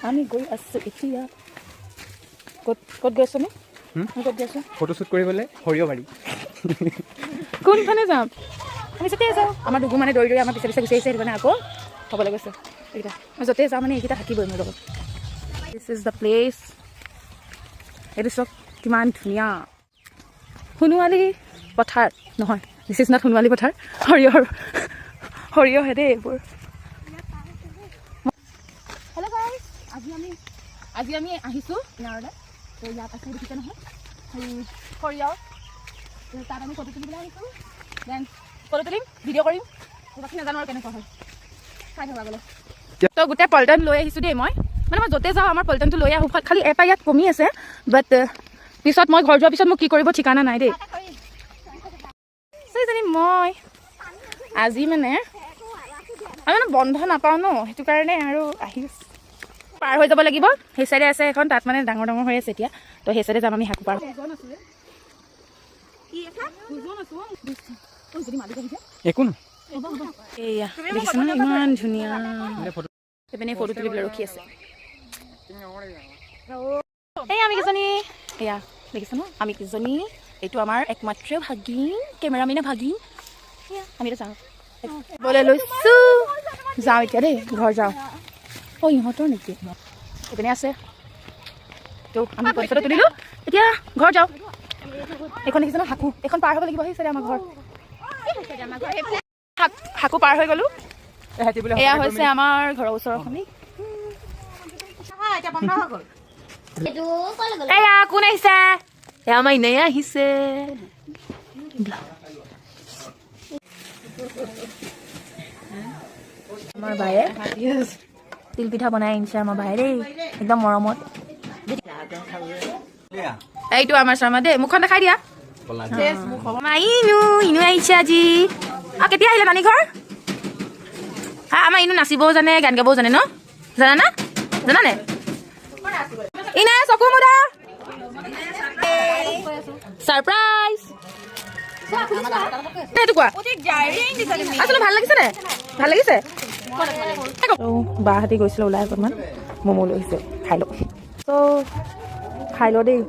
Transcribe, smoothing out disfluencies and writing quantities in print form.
আমি গৈ আছোঁ এতিয়া ক'ত গৈ আছোঁ আমি ক'ত গৈ আছোঁ ফটোশ্বুট কৰিবলৈ সৰিয়হবাৰী কোনফালে যাম আমি য'তেই যাওঁ আমাৰ দুগু মানে দৌৰি আমাৰ পিছে পিছে গুচি আহিছে সেইটো কাৰণে আকৌ হ'বলৈ গৈছে এইকেইটা মই য'তেই যাওঁ মানে এইকেইটা থাকিবই মোৰ লগত দিছ ইজ দ্য প্লেচ এইটো চব কিমান ধুনীয়া সোণোৱালী পথাৰ নহয় দিছ ইজ নট সোণোৱালী পথাৰ সৰিয়হে দেই এইবোৰ হেল্ল' গাইজ আজি আমি আহিছোঁ ইয়াৰলৈ তো ইয়াত আছে দেখিছে নহয় সৰিয়হ তাত আমি ফটো তুলিবলৈ আহিছোঁ দেন ফটো তুলিম ভিডিঅ' কৰিম বাকী নাজানো আৰু কেনেকুৱা হয় চাই থকা গ'লে তো গোটেই পল্টন লৈ আহিছোঁ দেই মই য'তে যাওঁ আমাৰ পল্টনটো লৈ আহোঁ খালি এটা ইয়াত কমি আছে বাট পিছত মই ঘৰ যোৱাৰ পিছত মোক কি কৰিব ঠিকানা নাই দেই জানি মই আজি মানে বন্ধ নাপাওঁ ন সেইটো কাৰণে আৰু আহি পাৰ হৈ যাব লাগিব সেই চাইডে আছে এখন তাত মানে ডাঙৰ ডাঙৰ হৈ আছে এতিয়া তো সেই চাইডে যাম আমি হাকু পাৰ একো নহয় এয়া দেখিছে ন ইমান ধুনীয়া সেইপিনে ফটো তুলিবলৈ ৰখি আছে এই আমি কেইজনী এয়া দেখিছে ন আমি কেইজনী এইটো আমাৰ একমাত্ৰ ভাগিন কেমেৰামেনে ভাগিন আমি এতিয়া যাওঁ বলে লৈছোঁ যাওঁ এতিয়া দেই ঘৰ যাওঁ ইহঁতৰ নেকি সেইপিনে আছে তো আমি ফটো তুলিলোঁ এতিয়া ঘৰ যাওঁ এইখন দেখিছে ন হাকু এইখন পাৰ হ'ব লাগিব আহিছে আমাৰ ঘৰ হাকু পাৰ হৈ গ'লোঁ এয়া হৈছে আমাৰ ঘৰৰ ওচৰৰখনি এয়া কোন আহিছে এয়া আমাৰ ইনাই আহিছে আমাৰ বায়ে তিলপিঠা বনাই আনিছে আমাৰ বায়ে দেই একদম মৰমত এইটো আমাৰ শৰ্মা দেই মুখখন দেখাই দিয়া ইনু আহিছে আজি কেতিয়া আহিলে নানী ঘৰ আমাৰ ইনু নাচিবও জানে গান গাবও জানে ন জানা জানানে ইনে চকু মুদা সাৰপ্ৰাইজ এইটো কোৱা আচলতে ভাল লাগিছে নে ভাল লাগিছে বাহঁতি গৈছিলে ওলাই অকণমান ম'ম' লৈ আহিছে খাই লওঁ ত' খাই ল দেই